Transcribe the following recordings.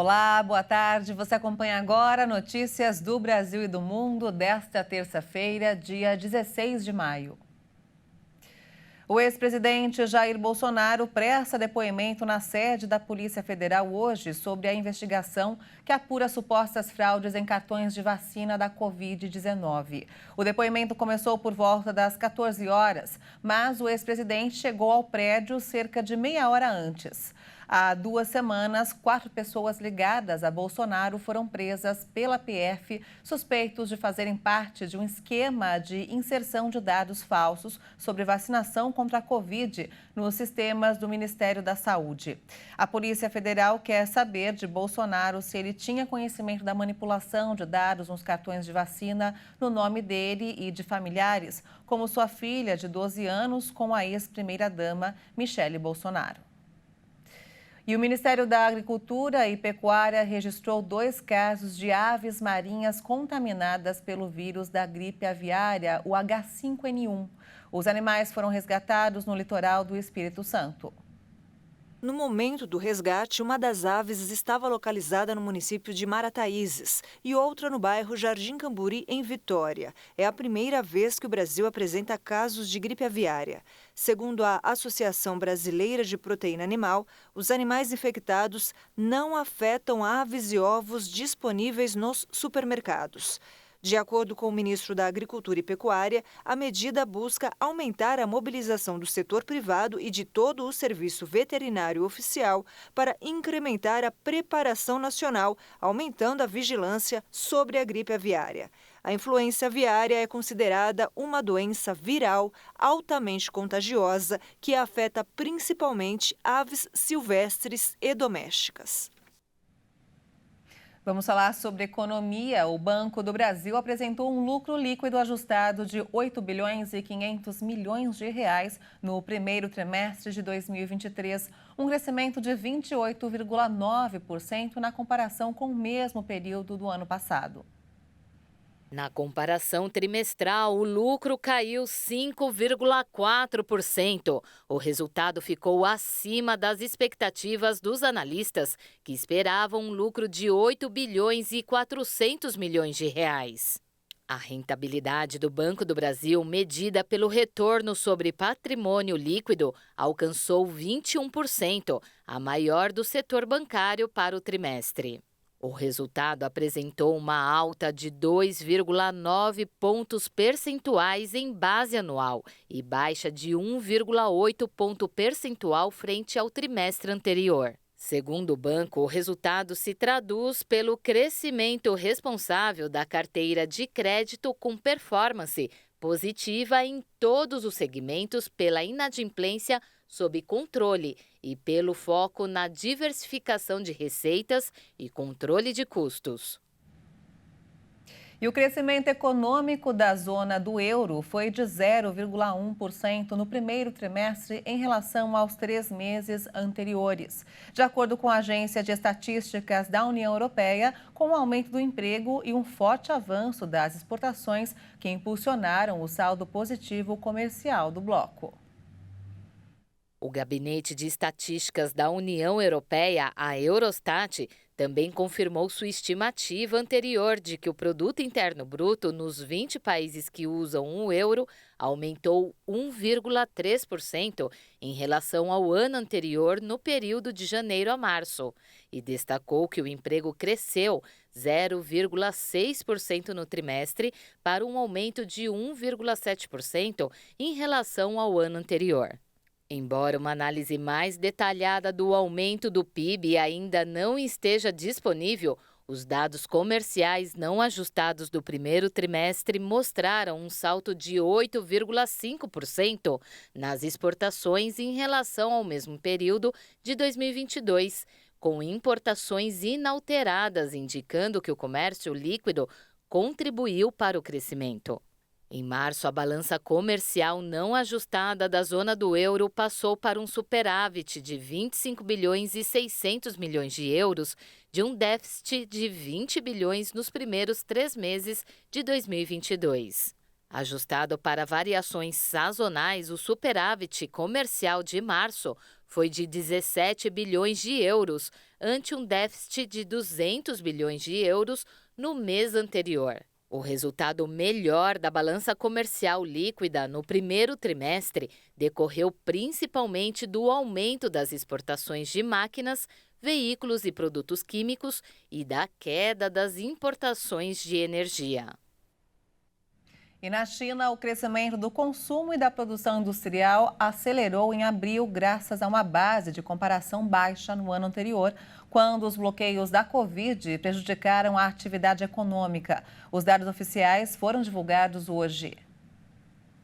Olá, boa tarde. Você acompanha agora notícias do Brasil e do mundo desta terça-feira, dia 16 de maio. O ex-presidente Jair Bolsonaro presta depoimento na sede da Polícia Federal hoje sobre a investigação que apura supostas fraudes em cartões de vacina da Covid-19. O depoimento começou por volta das 14 horas, mas o ex-presidente chegou ao prédio cerca de meia hora antes. Há 2 semanas, 4 pessoas ligadas a Bolsonaro foram presas pela PF, suspeitos de fazerem parte de um esquema de inserção de dados falsos sobre vacinação contra a Covid nos sistemas do Ministério da Saúde. A Polícia Federal quer saber de Bolsonaro se ele tinha conhecimento da manipulação de dados nos cartões de vacina no nome dele e de familiares, como sua filha de 12 anos com a ex-primeira-dama Michele Bolsonaro. E o Ministério da Agricultura e Pecuária registrou 2 casos de aves marinhas contaminadas pelo vírus da gripe aviária, o H5N1. Os animais foram resgatados no litoral do Espírito Santo. No momento do resgate, uma das aves estava localizada no município de Marataízes e outra no bairro Jardim Camburi, em Vitória. É a primeira vez que o Brasil apresenta casos de gripe aviária. Segundo a Associação Brasileira de Proteína Animal, os animais infectados não afetam aves e ovos disponíveis nos supermercados. De acordo com o ministro da Agricultura e Pecuária, a medida busca aumentar a mobilização do setor privado e de todo o serviço veterinário oficial para incrementar a preparação nacional, aumentando a vigilância sobre a gripe aviária. A influenza aviária é considerada uma doença viral altamente contagiosa que afeta principalmente aves silvestres e domésticas. Vamos falar sobre economia. O Banco do Brasil apresentou um lucro líquido ajustado de 8 bilhões e 500 milhões de reais no primeiro trimestre de 2023, um crescimento de 28,9% na comparação com o mesmo período do ano passado. Na comparação trimestral, o lucro caiu 5,4%. O resultado ficou acima das expectativas dos analistas, que esperavam um lucro de 8 bilhões e 400 milhões de reais. A rentabilidade do Banco do Brasil, medida pelo retorno sobre patrimônio líquido, alcançou 21%, a maior do setor bancário para o trimestre. O resultado apresentou uma alta de 2,9 pontos percentuais em base anual e baixa de 1,8 ponto percentual frente ao trimestre anterior. Segundo o banco, o resultado se traduz pelo crescimento responsável da carteira de crédito com performance positiva em todos os segmentos pela inadimplência sob controle e pelo foco na diversificação de receitas e controle de custos. E o crescimento econômico da zona do euro foi de 0,1% no primeiro trimestre em relação aos 3 meses anteriores. De acordo com a Agência de Estatísticas da União Europeia, com o aumento do emprego e um forte avanço das exportações que impulsionaram o saldo positivo comercial do bloco. O Gabinete de Estatísticas da União Europeia, a Eurostat, também confirmou sua estimativa anterior de que o Produto Interno Bruto nos 20 países que usam o euro aumentou 1,3% em relação ao ano anterior no período de janeiro a março e destacou que o emprego cresceu 0,6% no trimestre para um aumento de 1,7% em relação ao ano anterior. Embora uma análise mais detalhada do aumento do PIB ainda não esteja disponível, os dados comerciais não ajustados do primeiro trimestre mostraram um salto de 8,5% nas exportações em relação ao mesmo período de 2022, com importações inalteradas, indicando que o comércio líquido contribuiu para o crescimento. Em março, a balança comercial não ajustada da zona do euro passou para um superávit de 25 bilhões e 600 milhões de euros, de um déficit de 20 bilhões nos primeiros 3 meses de 2022. Ajustado para variações sazonais, o superávit comercial de março foi de 17 bilhões de euros, ante um déficit de 200 bilhões de euros no mês anterior. O resultado melhor da balança comercial líquida no primeiro trimestre decorreu principalmente do aumento das exportações de máquinas, veículos e produtos químicos e da queda das importações de energia. E na China, o crescimento do consumo e da produção industrial acelerou em abril graças a uma base de comparação baixa no ano anterior, quando os bloqueios da Covid prejudicaram a atividade econômica. Os dados oficiais foram divulgados hoje.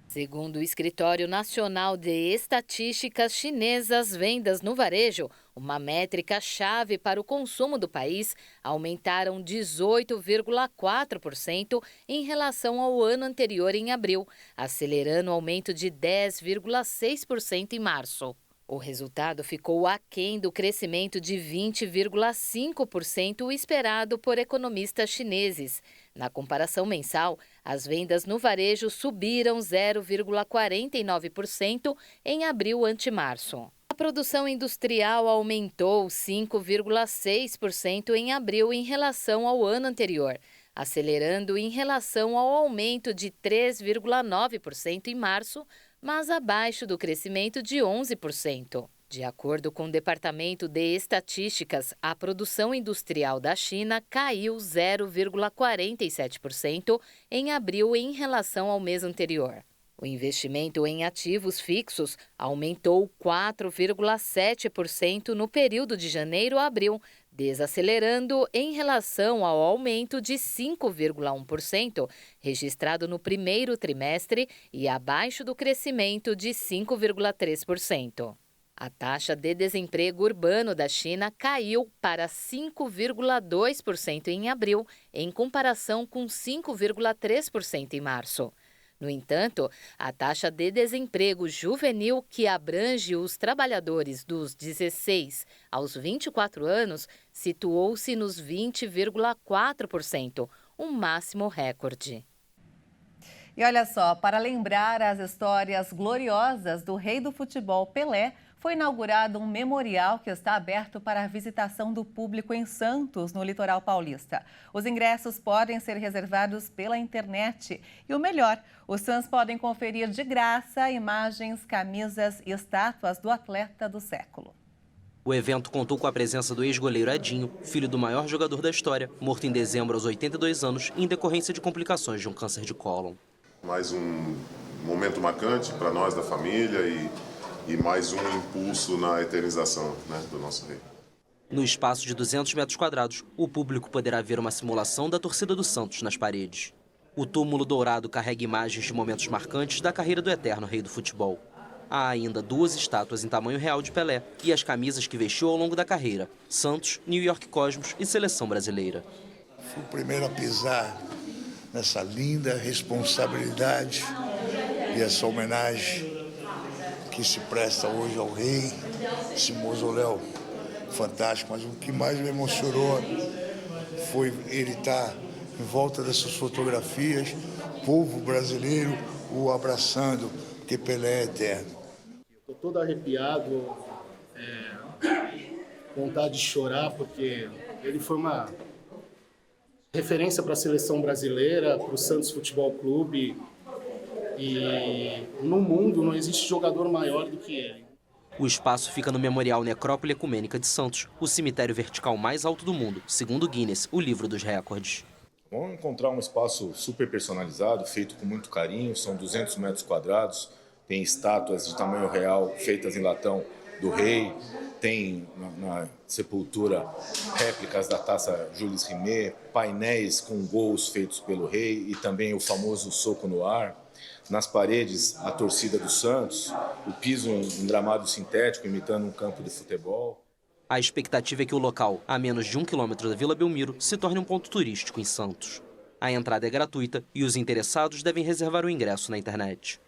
Segundo o Escritório Nacional de Estatísticas Chinês, as vendas no varejo, uma métrica-chave para o consumo do país, aumentaram 18,4% em relação ao ano anterior em abril, acelerando o aumento de 10,6% em março. O resultado ficou aquém do crescimento de 20,5% esperado por economistas chineses. Na comparação mensal, as vendas no varejo subiram 0,49% em abril ante março. A produção industrial aumentou 5,6% em abril em relação ao ano anterior, acelerando em relação ao aumento de 3,9% em março, mas abaixo do crescimento de 11%. De acordo com o Departamento de Estatísticas, a produção industrial da China caiu 0,47% em abril em relação ao mês anterior. O investimento em ativos fixos aumentou 4,7% no período de janeiro a abril, desacelerando em relação ao aumento de 5,1% registrado no primeiro trimestre e abaixo do crescimento de 5,3%. A taxa de desemprego urbano da China caiu para 5,2% em abril, em comparação com 5,3% em março. No entanto, a taxa de desemprego juvenil, que abrange os trabalhadores dos 16 aos 24 anos, situou-se nos 20,4%, um máximo recorde. E olha só, para lembrar as histórias gloriosas do rei do futebol Pelé, foi inaugurado um memorial que está aberto para a visitação do público em Santos, no litoral paulista. Os ingressos podem ser reservados pela internet. E o melhor, os fãs podem conferir de graça imagens, camisas e estátuas do atleta do século. O evento contou com a presença do ex-goleiro Edinho, filho do maior jogador da história, morto em dezembro aos 82 anos em decorrência de complicações de um câncer de cólon. Mais um momento marcante para nós da família e mais um impulso na eternização, do nosso rei. No espaço de 200 metros quadrados, o público poderá ver uma simulação da torcida do Santos nas paredes. O túmulo dourado carrega imagens de momentos marcantes da carreira do eterno rei do futebol. Há ainda 2 estátuas em tamanho real de Pelé e as camisas que vestiu ao longo da carreira: Santos, New York Cosmos e Seleção Brasileira. Fui o primeiro a pisar nessa linda responsabilidade e essa homenagem que se presta hoje ao rei, esse mausoléu fantástico. Mas o que mais me emocionou foi ele estar em volta dessas fotografias, o povo brasileiro o abraçando, porque Pelé é eterno. Estou todo arrepiado, vontade de chorar, porque ele foi uma referência para a seleção brasileira, para o Santos Futebol Clube. E no mundo não existe jogador maior do que ele. O espaço fica no Memorial Necrópole Ecumênica de Santos, o cemitério vertical mais alto do mundo, segundo o Guinness, o livro dos recordes. Vamos encontrar um espaço super personalizado, feito com muito carinho, são 200 metros quadrados, tem estátuas de tamanho real feitas em latão do rei, tem na sepultura réplicas da taça Jules Rimet, painéis com gols feitos pelo rei e também o famoso soco no ar. Nas paredes, a torcida do Santos, o piso em gramado sintético, imitando um campo de futebol. A expectativa é que o local, a menos de 1 quilômetro da Vila Belmiro, se torne um ponto turístico em Santos. A entrada é gratuita e os interessados devem reservar o ingresso na internet.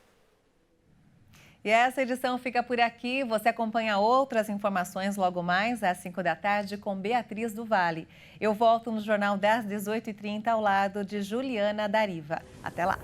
E essa edição fica por aqui. Você acompanha outras informações logo mais às 5 da tarde com Beatriz do Vale. Eu volto no Jornal das 18h30 ao lado de Juliana Dariva. Até lá!